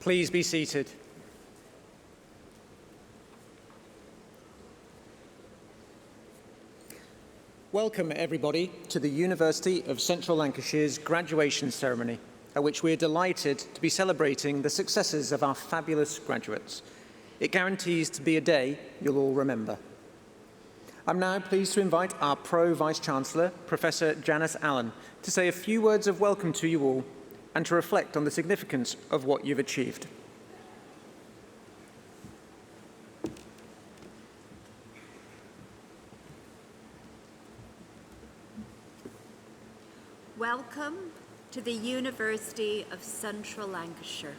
Please be seated. Welcome, everybody, to the University of Central Lancashire's graduation ceremony, at which we are delighted to be celebrating the successes of our fabulous graduates. It guarantees to be a day you'll all remember. I'm now pleased to invite our Pro Vice-Chancellor, Professor Janice Allen, to say a few words of welcome to you all and to reflect on the significance of what you've achieved. Welcome to the University of Central Lancashire.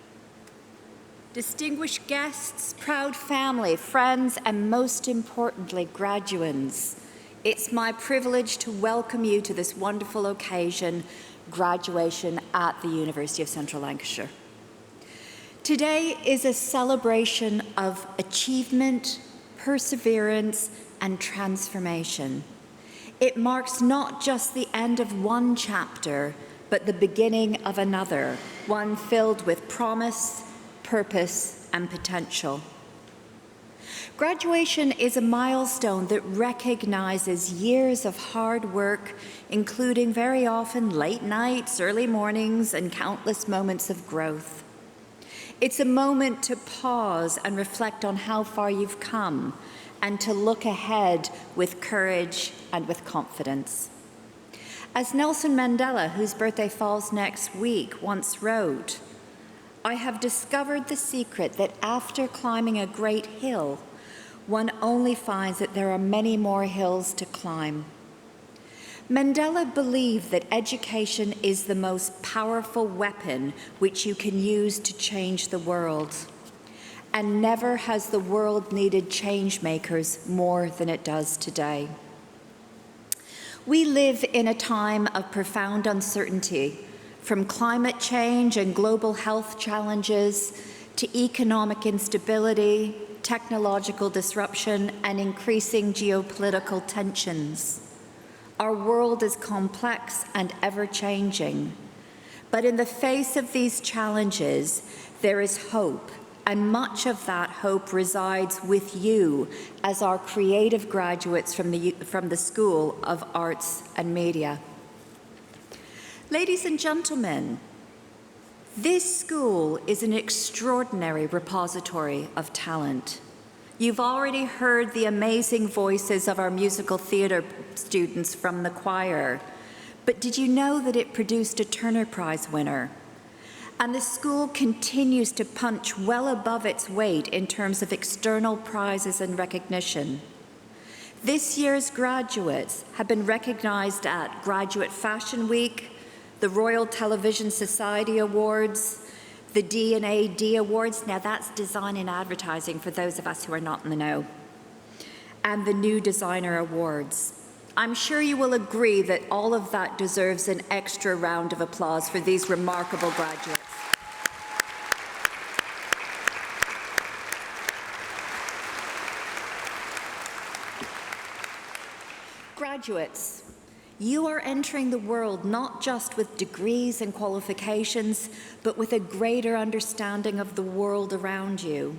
Distinguished guests, proud family, friends, and most importantly, graduands, it's my privilege to welcome you to this wonderful occasion, graduation at the University of Central Lancashire. Today is a celebration of achievement, perseverance, and transformation. It marks not just the end of one chapter, but the beginning of another, one filled with promise, purpose, and potential. Graduation is a milestone that recognizes years of hard work, including very often late nights, early mornings, and countless moments of growth. It's a moment to pause and reflect on how far you've come, and to look ahead with courage and with confidence. As Nelson Mandela, whose birthday falls next week, once wrote, "I have discovered the secret that after climbing a great hill, one only finds that there are many more hills to climb." Mandela believed that education is the most powerful weapon which you can use to change the world. And never has the world needed change makers more than it does today. We live in a time of profound uncertainty, from climate change and global health challenges to economic instability, technological disruption, and increasing geopolitical tensions. Our world is complex and ever-changing. But in the face of these challenges, there is hope. And much of that hope resides with you as our creative graduates from the School of Arts and Media. Ladies and gentlemen, this school is an extraordinary repository of talent. You've already heard the amazing voices of our musical theatre students from the choir, but did you know that it produced a Turner Prize winner? And the school continues to punch well above its weight in terms of external prizes and recognition. This year's graduates have been recognized at Graduate Fashion Week, the Royal Television Society Awards, the D&AD Awards, now that's Design and Advertising for those of us who are not in the know, and the New Designer Awards. I'm sure you will agree that all of that deserves an extra round of applause for these remarkable graduates. Graduates, you are entering the world not just with degrees and qualifications, but with a greater understanding of the world around you.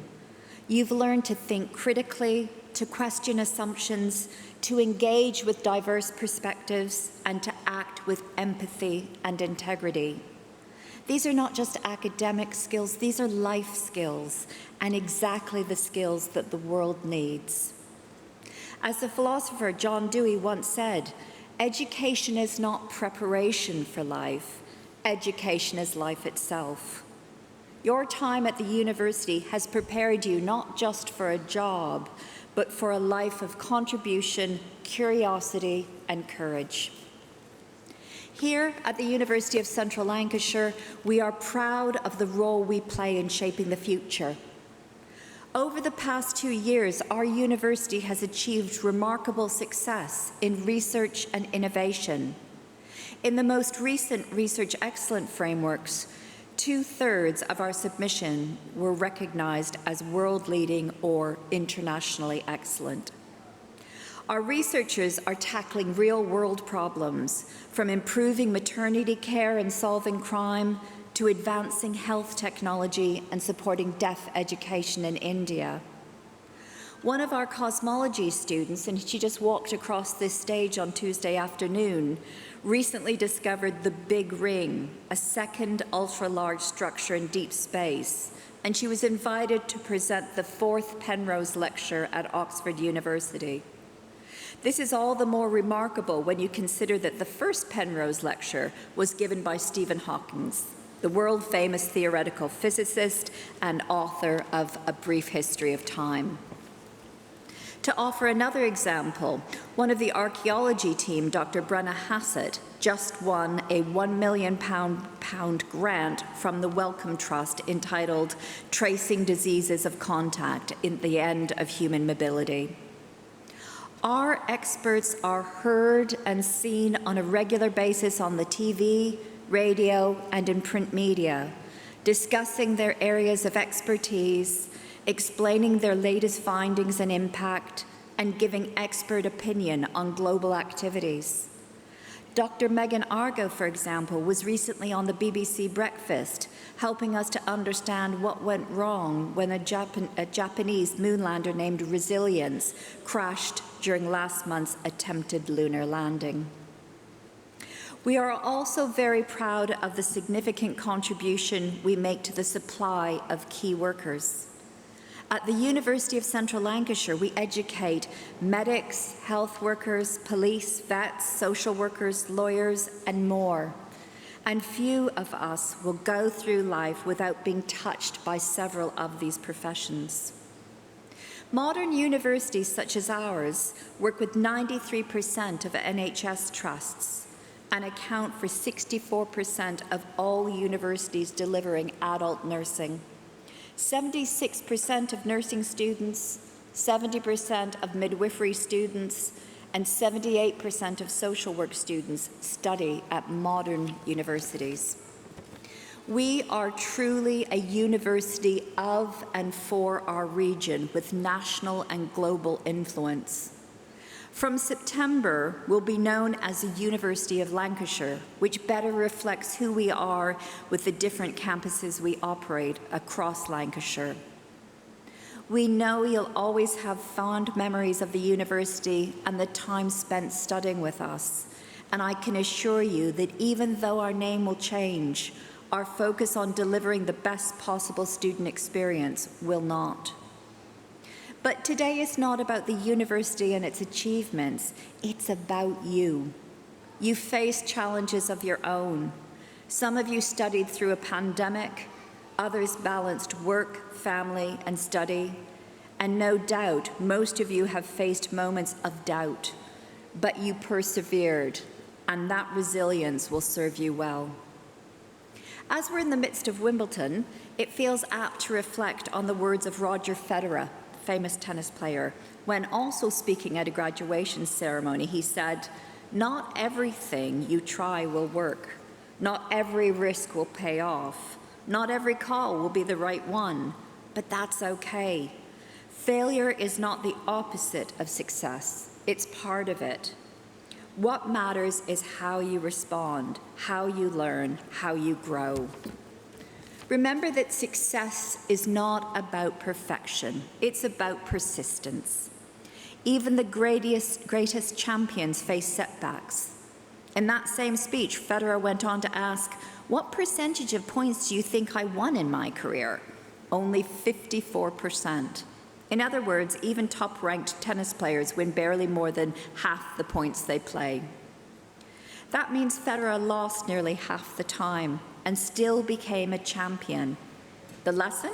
You've learned to think critically, to question assumptions, to engage with diverse perspectives, and to act with empathy and integrity. These are not just academic skills, these are life skills, and exactly the skills that the world needs. As the philosopher John Dewey once said, education is not preparation for life, education is life itself. Your time at the university has prepared you not just for a job, but for a life of contribution, curiosity, and courage. Here at the University of Central Lancashire, we are proud of the role we play in shaping the future. Over the past 2 years, our university has achieved remarkable success in research and innovation. In the most recent Research Excellence frameworks, 2/3 of our submission were recognized as world-leading or internationally excellent. Our researchers are tackling real-world problems, from improving maternity care and solving crime to advancing health technology and supporting deaf education in India. One of our cosmology students, and she just walked across this stage on Tuesday afternoon, recently discovered the Big Ring, a second ultra-large structure in deep space, and she was invited to present the 4th Penrose Lecture at Oxford University. This is all the more remarkable when you consider that the first Penrose Lecture was given by Stephen Hawking, the world-famous theoretical physicist and author of A Brief History of Time. To offer another example, one of the archaeology team, Dr. Brenna Hassett, just won a £1 million grant from the Wellcome Trust entitled Tracing Diseases of Contact in the End of Human Mobility. Our experts are heard and seen on a regular basis on the TV, radio, and in print media, discussing their areas of expertise, explaining their latest findings and impact, and giving expert opinion on global activities. Dr. Megan Argo, for example, was recently on the BBC Breakfast, helping us to understand what went wrong when a Japanese moonlander named Resilience crashed during last month's attempted lunar landing. We are also very proud of the significant contribution we make to the supply of key workers. At the University of Central Lancashire, we educate medics, health workers, police, vets, social workers, lawyers, and more. And few of us will go through life without being touched by several of these professions. Modern universities such as ours work with 93% of NHS trusts and account for 64% of all universities delivering adult nursing. 76% of nursing students, 70% of midwifery students, and 78% of social work students study at modern universities. We are truly a university of and for our region with national and global influence. From September, we'll be known as the University of Lancashire, which better reflects who we are with the different campuses we operate across Lancashire. We know you'll always have fond memories of the university and the time spent studying with us, and I can assure you that even though our name will change, our focus on delivering the best possible student experience will not. But today is not about the university and its achievements, it's about you. You face challenges of your own. Some of you studied through a pandemic, others balanced work, family, and study, and no doubt most of you have faced moments of doubt, but you persevered, and that resilience will serve you well. As we're in the midst of Wimbledon, it feels apt to reflect on the words of Roger Federer, famous tennis player, when also speaking at a graduation ceremony. He said, "Not everything you try will work. Not every risk will pay off. Not every call will be the right one, but that's okay. Failure is not the opposite of success. It's part of it. What matters is how you respond, how you learn, how you grow." Remember that success is not about perfection, it's about persistence. Even the greatest champions face setbacks. In that same speech, Federer went on to ask, "What percentage of points do you think I won in my career?" Only 54%. In other words, even top-ranked tennis players win barely more than half the points they play. That means Federer lost nearly half the time and still became a champion. The lesson?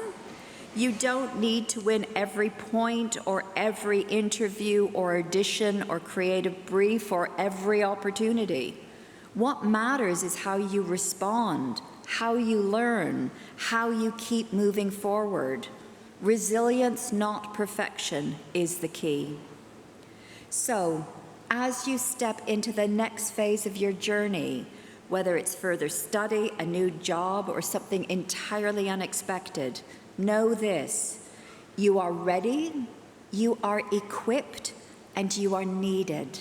You don't need to win every point or every interview or audition or creative brief or every opportunity. What matters is how you respond, how you learn, how you keep moving forward. Resilience, not perfection, is the key. So, as you step into the next phase of your journey, whether it's further study, a new job, or something entirely unexpected, know this: you are ready, you are equipped, and you are needed.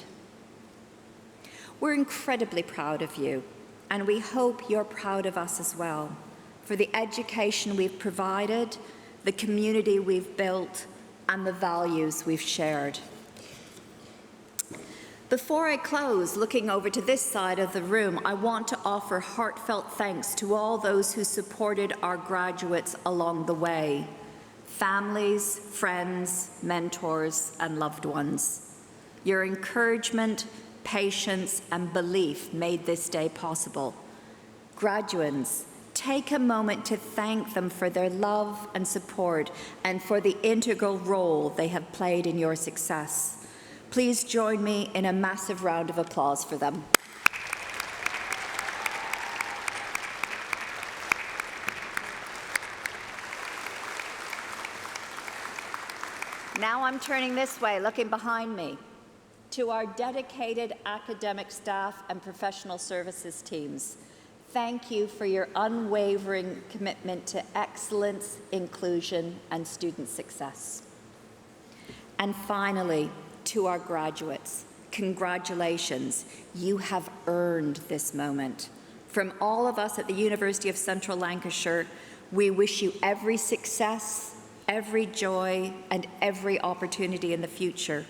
We're incredibly proud of you, and we hope you're proud of us as well. for the education we've provided, the community we've built, and the values we've shared. Before I close, looking over to this side of the room, I want to offer heartfelt thanks to all those who supported our graduates along the way: families, friends, mentors, and loved ones. Your encouragement, patience, and belief made this day possible. Graduands, take a moment to thank them for their love and support and for the integral role they have played in your success. Please join me in a massive round of applause for them. Now I'm turning this way, looking behind me, to our dedicated academic staff and professional services teams. Thank you for your unwavering commitment to excellence, inclusion, and student success. And finally, to our graduates, congratulations. You have earned this moment. From all of us at the University of Central Lancashire, we wish you every success, every joy, and every opportunity in the future.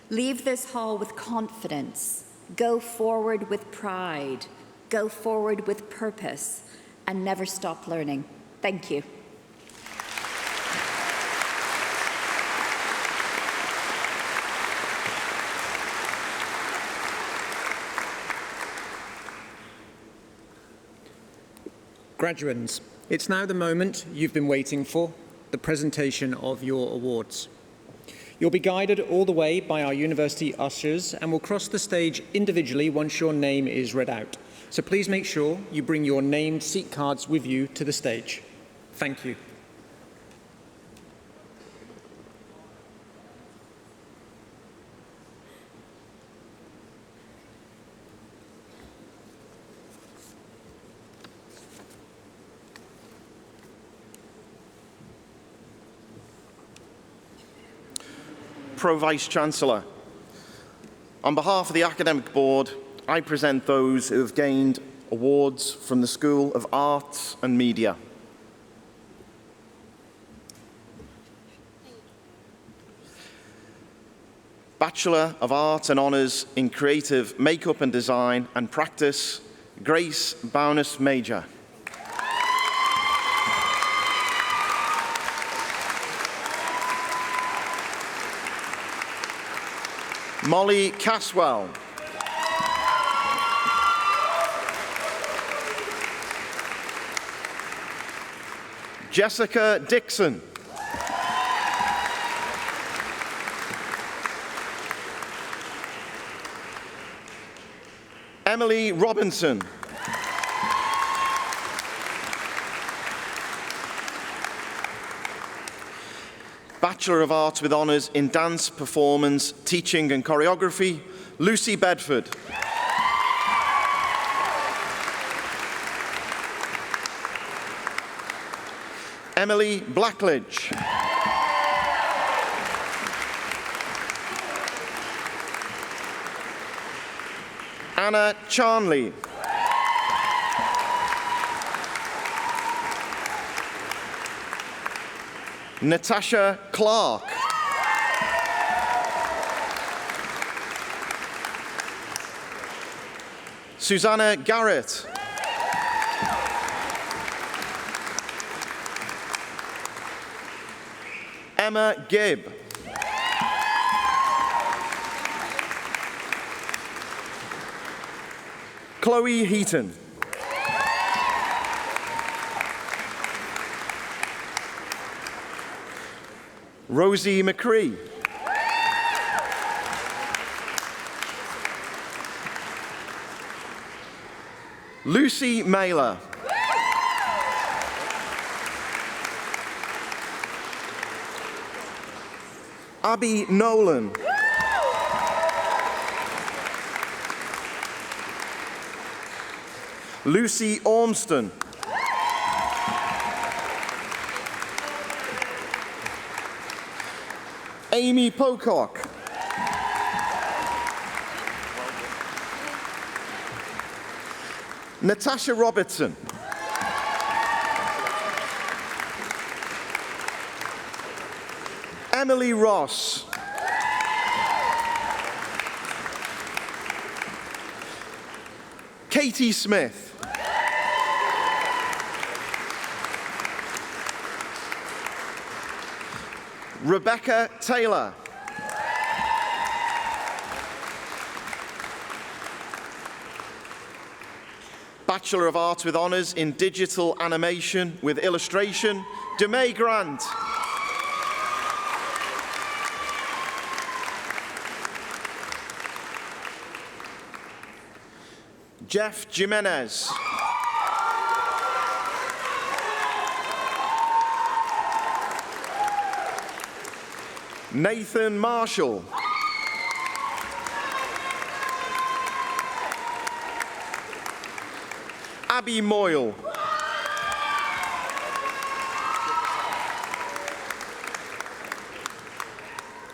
Leave this hall with confidence. Go forward with pride. Go forward with purpose, and never stop learning. Thank you. Graduands, it's now the moment you've been waiting for, the presentation of your awards. You'll be guided all the way by our university ushers and will cross the stage individually once your name is read out. So please make sure you bring your named seat cards with you to the stage. Thank you. Pro-Vice-Chancellor, on behalf of the Academic Board, I present those who have gained awards from the School of Arts and Media. Bachelor of Arts and Honours in Creative Makeup and Design and Practice, Grace Bowness-Major. Molly Caswell. Jessica Dixon. Emily Robinson. Bachelor of Arts with Honours in Dance, Performance, Teaching and Choreography, Lucy Bedford. Emily Blackledge. Anna Charnley. Natasha Clark. Susanna Garrett. Emma Gibb. Chloe Heaton. Rosie McCree. Lucy Mailer. Abby Nolan. Lucy Ormston. Amy Pocock. Natasha Robertson. Emily Ross. Katie Smith. Rebecca Taylor. Bachelor of Arts with Honours in Digital Animation with Illustration, Demay Grant. Jeff Jimenez. Nathan Marshall. Abby Moyle.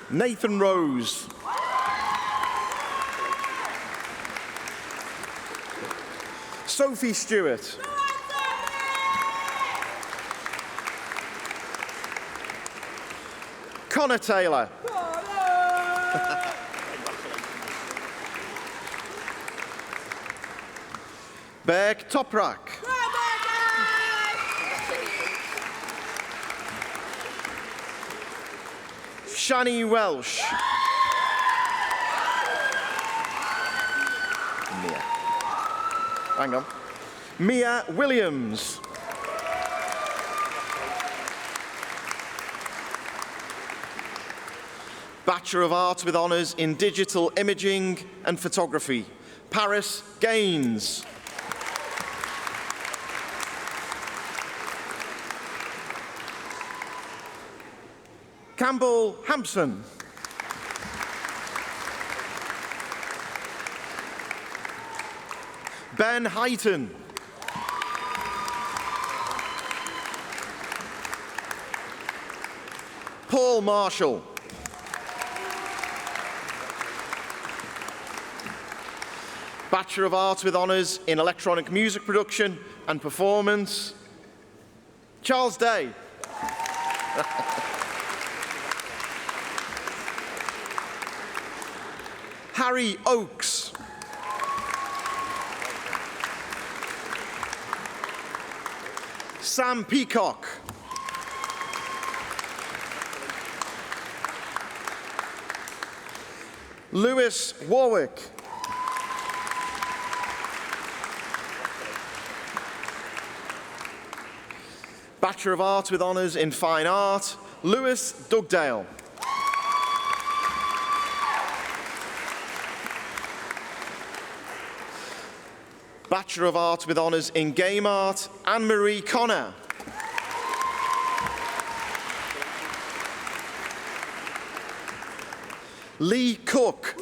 Nathan Rose. Sophie Stewart. Connor Taylor. Berg Toprak. Shani Welsh. Mia. Hang on. Mia Williams. Bachelor of Arts with Honours in Digital Imaging and Photography, Paris Gaines. Campbell Hampson. Ben Heighton. Paul Marshall. Bachelor of Arts with Honours in Electronic Music Production and Performance, Charles Day. Harry Oakes. Sam Peacock. Lewis Warwick. Bachelor of Arts with Honours in Fine Art, Lewis Dugdale. Bachelor of Arts with Honours in Game Art, Anne-Marie Connor. Lee Cook.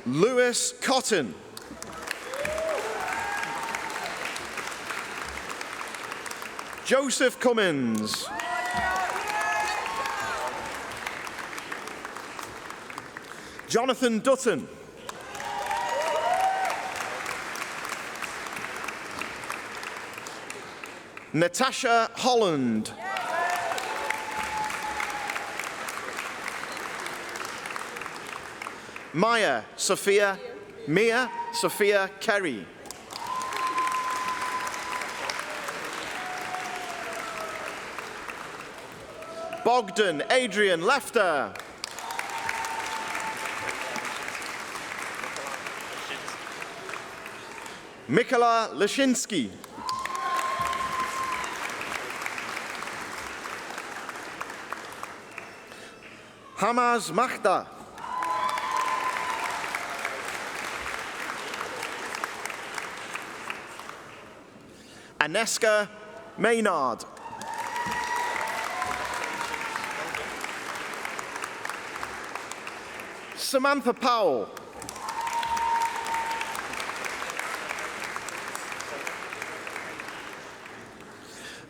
Lewis Cotton. Joseph Cummins. Jonathan Dutton. Natasha Holland. Mia Sophia Kerry. Bogdan Adrian Lefter. Mikola Lashinsky. Hamaz Mahda. Aneska Maynard. Samantha Powell.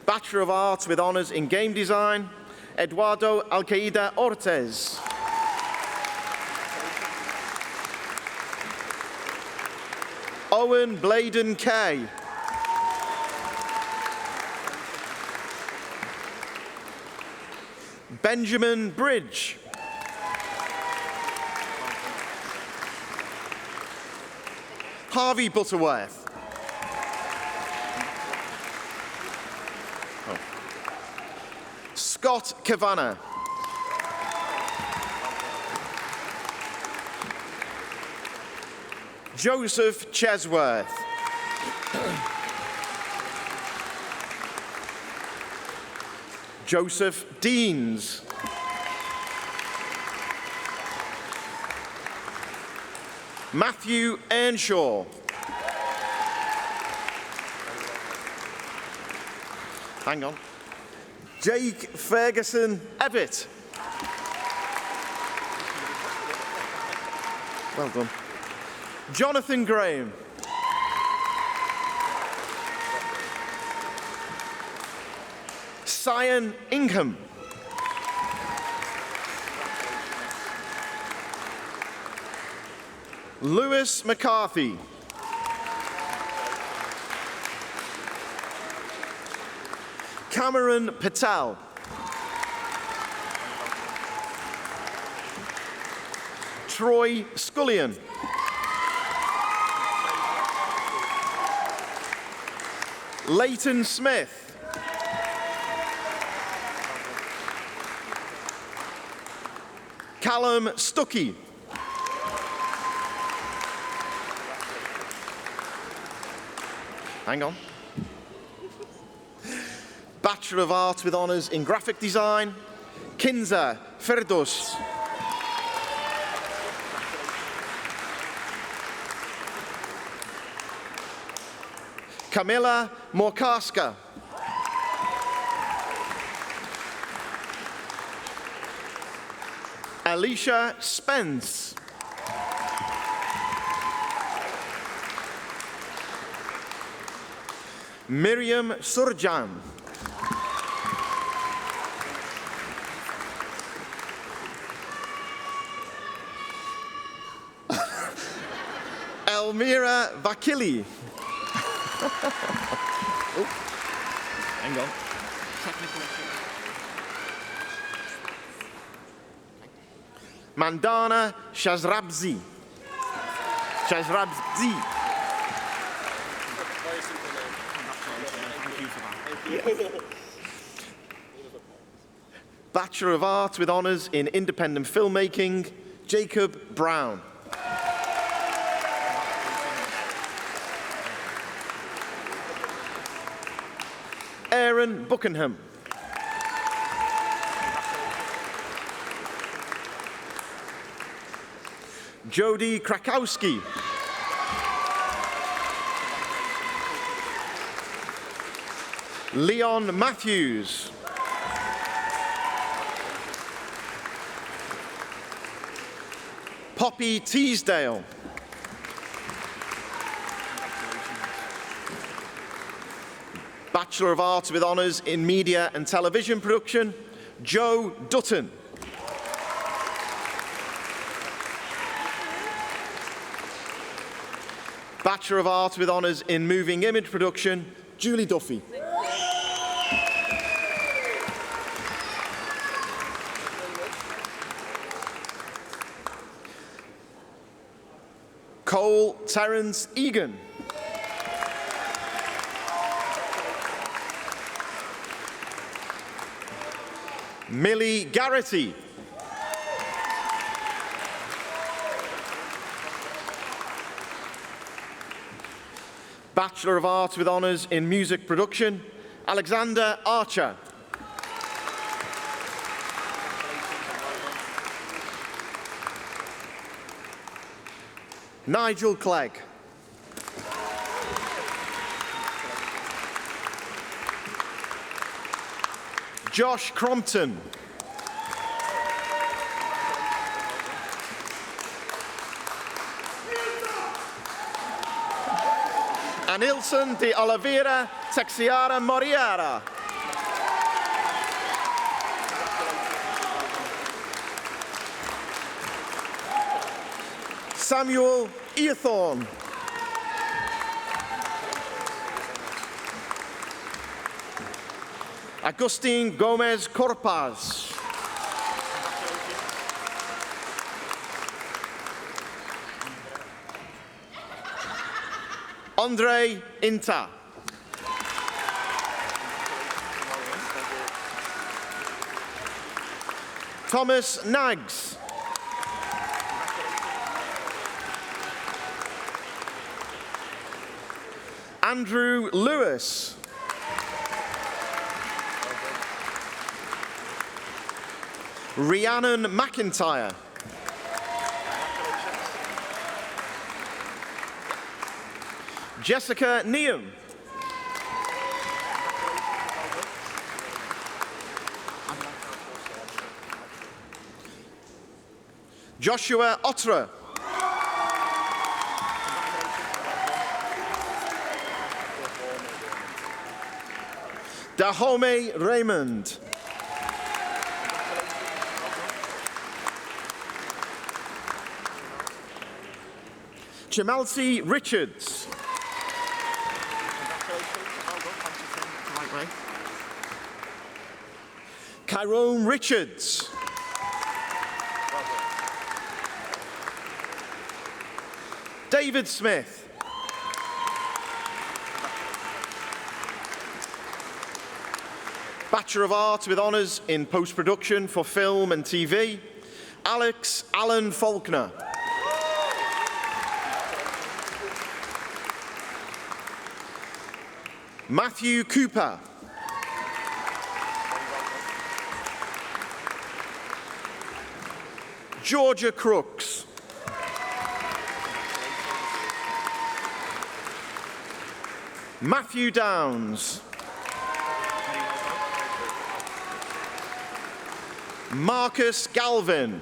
Bachelor of Arts with Honours in Game Design, Eduardo Alcaida Ortiz. Owen Bladen Kay. Benjamin Bridge. Harvey Butterworth. Scott Kavanagh. Joseph Chesworth. Joseph Deans. Matthew Earnshaw. Hang on. Jake Ferguson Evatt. Well done. Jonathan Graham. Cyan Ingham. Lewis McCarthy. Cameron Patel. Troy Scullion. Leighton Smith. Callum Stuckey. Hang on. Bachelor of Arts with Honours in Graphic Design, Kinza Ferdos. Camilla Morkarska. Alicia Spence. Miriam Surjan. Elmira Vakili. Oh, hang on. Mandana Shazrabzi. Bachelor of Arts with Honours in Independent Filmmaking, Jacob Brown. Aaron Buckingham. Jody Krakowski. Leon Matthews. Poppy Teasdale. Bachelor of Arts with Honours in Media and Television Production, Joe Dutton. Bachelor of Arts with Honours in Moving Image Production, Julie Duffy. Cole Terence Egan. Millie Garrity. Bachelor of Arts with Honours in Music Production, Alexander Archer. Nigel Clegg. Josh Crompton. Anilson de Oliveira Texiara Moriara. Samuel Eathorne. Agustin Gomez Corpaz. Andre Inta. Thomas Nags. Andrew Lewis. Rhiannon McIntyre. Jessica Neum. Joshua Otra. Dahomey Raymond. Chimalsi Richards. Kyrone Richards. David Smith. Bachelor of Arts with honours in post-production for film and TV, Alex Allen Faulkner. Matthew Cooper. Georgia Crooks. Matthew Downs. Marcus Galvin.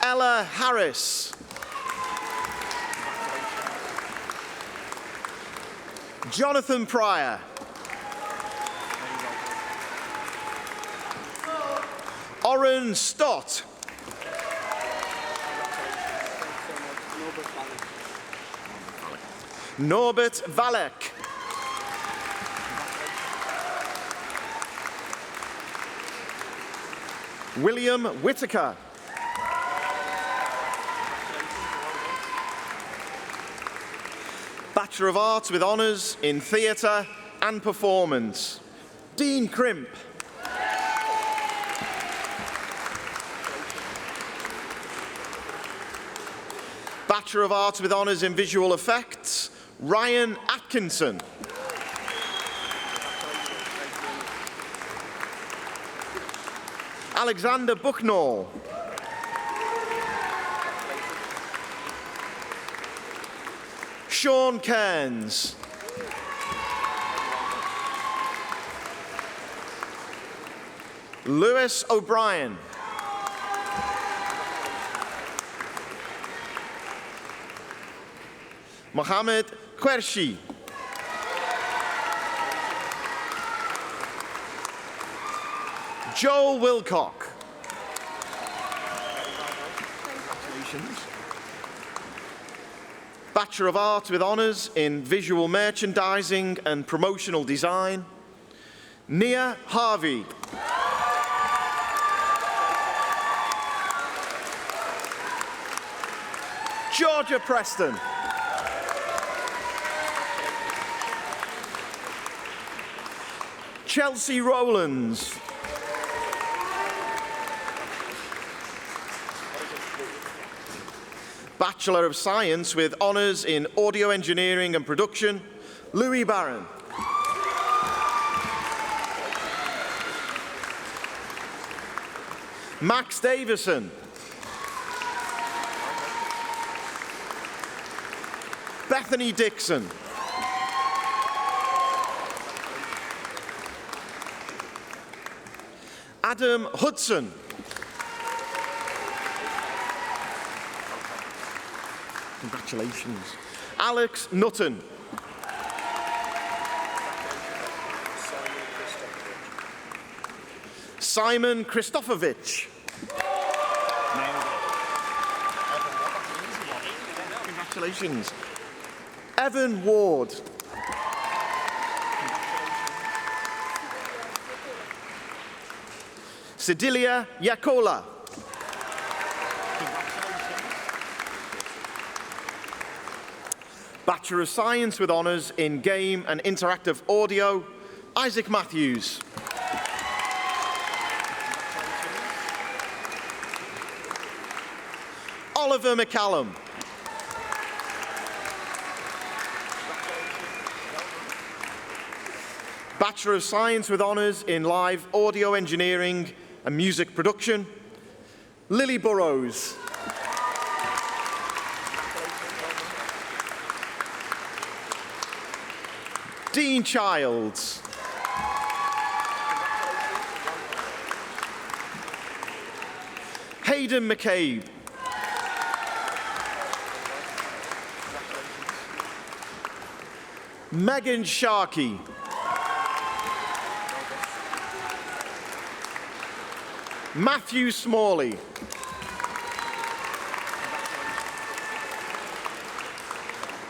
Ella Harris. Jonathan Pryor. Oren Stott. Norbert Valek. William Whitaker. Bachelor of Arts with honours in theatre and performance, Dean Crimp. Bachelor of Arts with honours in visual effects, Ryan Atkinson. Alexander Bucknall. Sean Cairns. Lewis O'Brien. Mohammed Quershi. Joel Wilcock. Congratulations. Bachelor of Arts with honours in visual merchandising and promotional design, Nia Harvey. Georgia Preston. Chelsea Rowlands. Bachelor of Science with honours in audio engineering and production, Louis Barron. Max Davison. Bethany Dixon. Adam Hudson. Congratulations. Alex Nutton. Simon Christofovich. Congratulations. Evan Ward. Sedilia Yakola. Bachelor of Science with honours in Game and Interactive Audio, Isaac Matthews. Oliver McCallum. Bachelor of Science with honours in Live Audio Engineering and Music Production, Lily Burrows. Dean Childs. Hayden McCabe. Megan Sharkey. Matthew Smalley.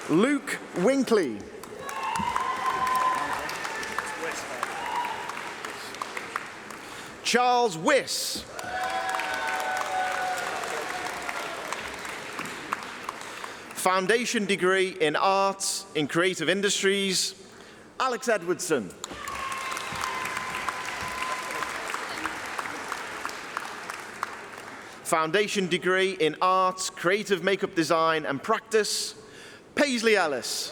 Luke Winkley. Charles Wiss. Foundation degree in Arts in Creative Industries, Alex Edwardson. Foundation degree in Arts, Creative Makeup Design and Practice, Paisley Ellis.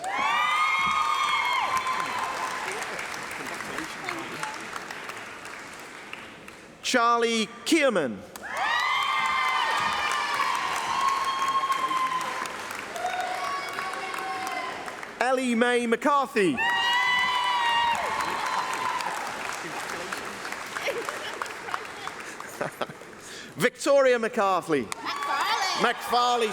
Charlie Kierman. Ellie Mae McCarthy. Victoria McCarthy. McFarley.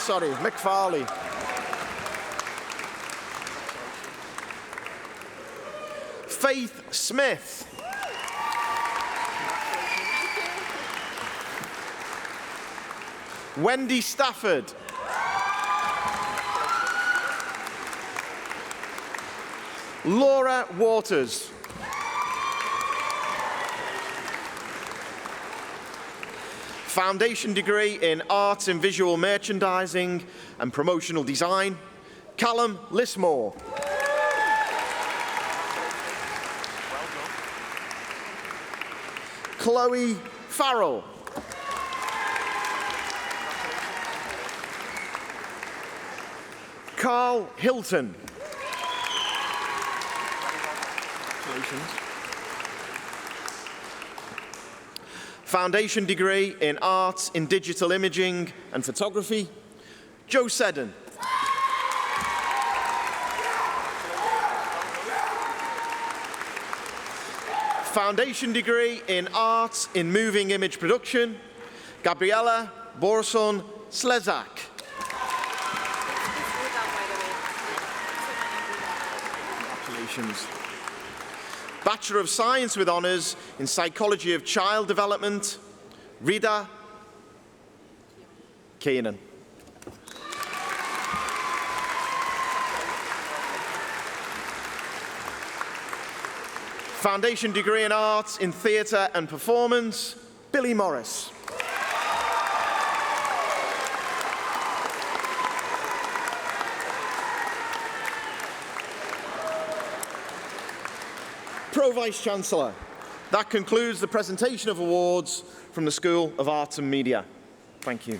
Faith Smith. Wendy Stafford. Laura Waters. Foundation degree in Arts in Visual Merchandising and Promotional Design, Callum Lismore. Chloe Farrell. Carl Hilton. Foundation degree in Arts in Digital Imaging and Photography, Joe Seddon. Foundation degree in Arts in Moving Image Production, Gabriella Borson Slezak. Congratulations. Bachelor of Science with honours in Psychology of Child Development, Rita Keenan. Foundation degree in Arts in Theatre and Performance, Billy Morris. Pro-Vice-Chancellor. That concludes the presentation of awards from the School of Arts and Media. Thank you.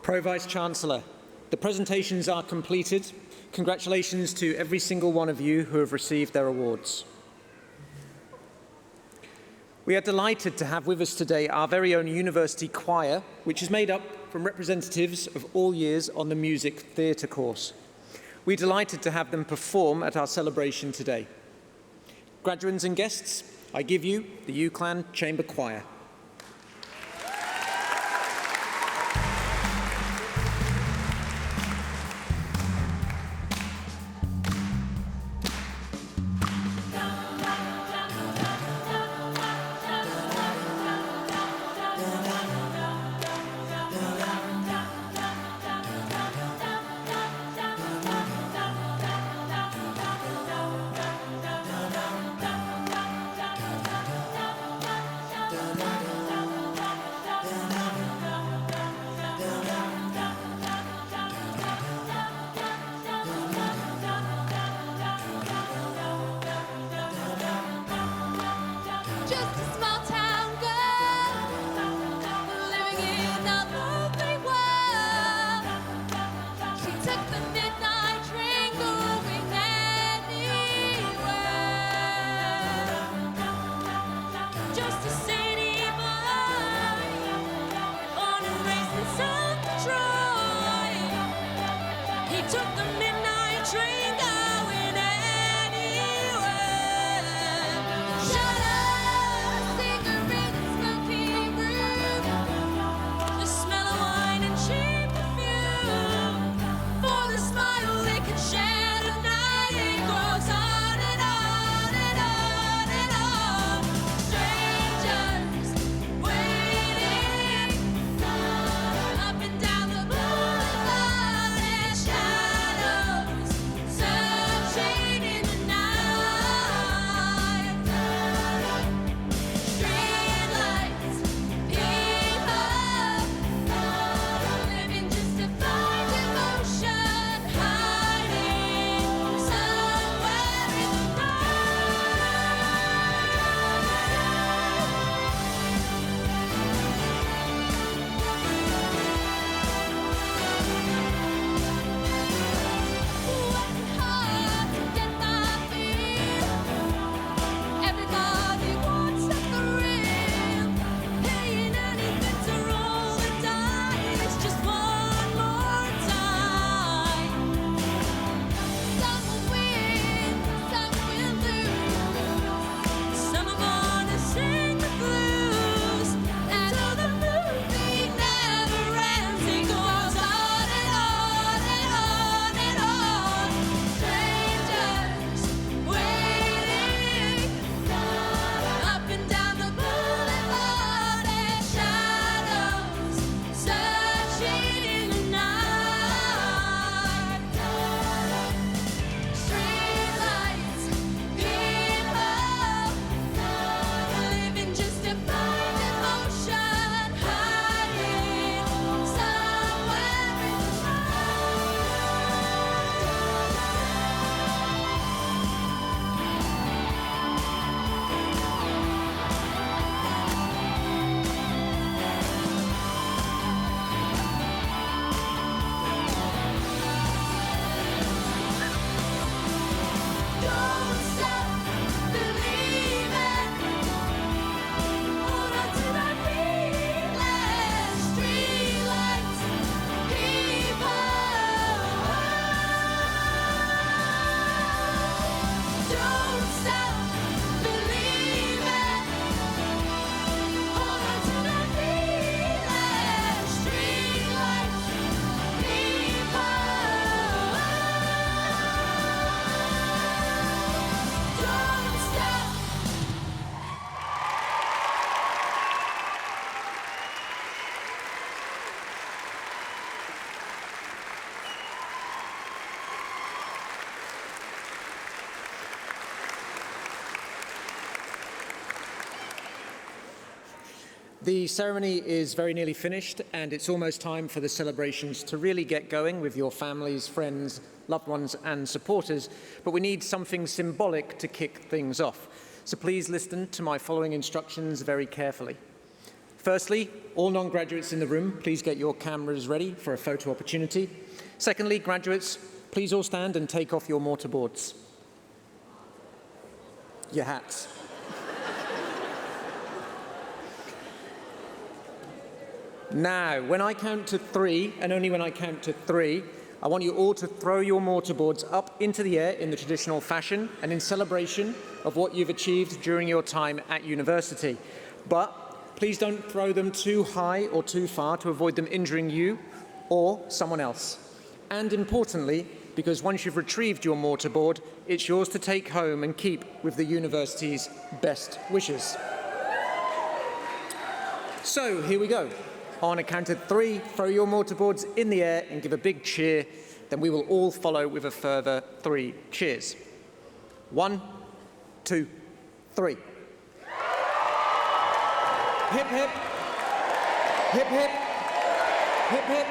Pro-Vice-Chancellor, the presentations are completed. Congratulations to every single one of you who have received their awards. We are delighted to have with us today our very own university choir, which is made up from representatives of all years on the music theatre course. We're delighted to have them perform at our celebration today. Graduands and guests, I give you the UCLan Chamber Choir. The ceremony is very nearly finished, and it's almost time for the celebrations to really get going with your families, friends, loved ones, and supporters. But we need something symbolic to kick things off. So please listen to my following instructions very carefully. Firstly, all non-graduates in the room, please get your cameras ready for a photo opportunity. Secondly, graduates, please all stand and take off your mortarboards. Your hats. Now, when I count to 3, and only when I count to 3, I want you all to throw your mortarboards up into the air in the traditional fashion and in celebration of what you've achieved during your time at university. But please don't throw them too high or too far to avoid them injuring you or someone else. And importantly, because once you've retrieved your mortarboard, it's yours to take home and keep with the university's best wishes. So here we go. On a count of 3, throw your mortarboards in the air and give a big cheer. Then we will all follow with a further 3 cheers. 1, 2, 3. Hip, hip. Hip, hip. Hip, hip.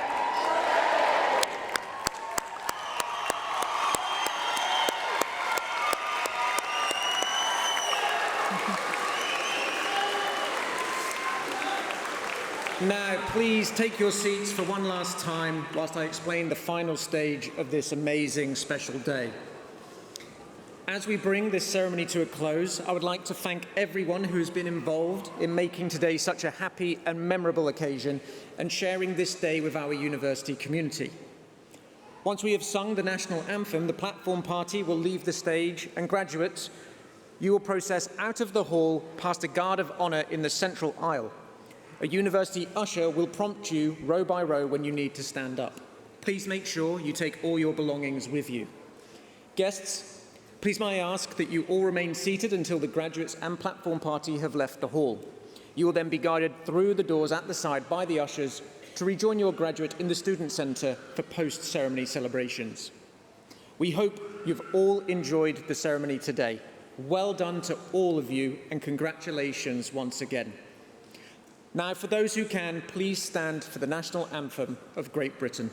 Now, please take your seats for one last time whilst I explain the final stage of this amazing special day. As we bring this ceremony to a close, I would like to thank everyone who has been involved in making today such a happy and memorable occasion and sharing this day with our university community. Once we have sung the national anthem, the platform party will leave the stage, and graduates, you will process out of the hall past a guard of honour in the central aisle. A university usher will prompt you row by row when you need to stand up. Please make sure you take all your belongings with you. Guests, please may I ask that you all remain seated until the graduates and platform party have left the hall. You will then be guided through the doors at the side by the ushers to rejoin your graduate in the Student Centre for post-ceremony celebrations. We hope you've all enjoyed the ceremony today. Well done to all of you, and congratulations once again. Now, for those who can, please stand for the national anthem of Great Britain.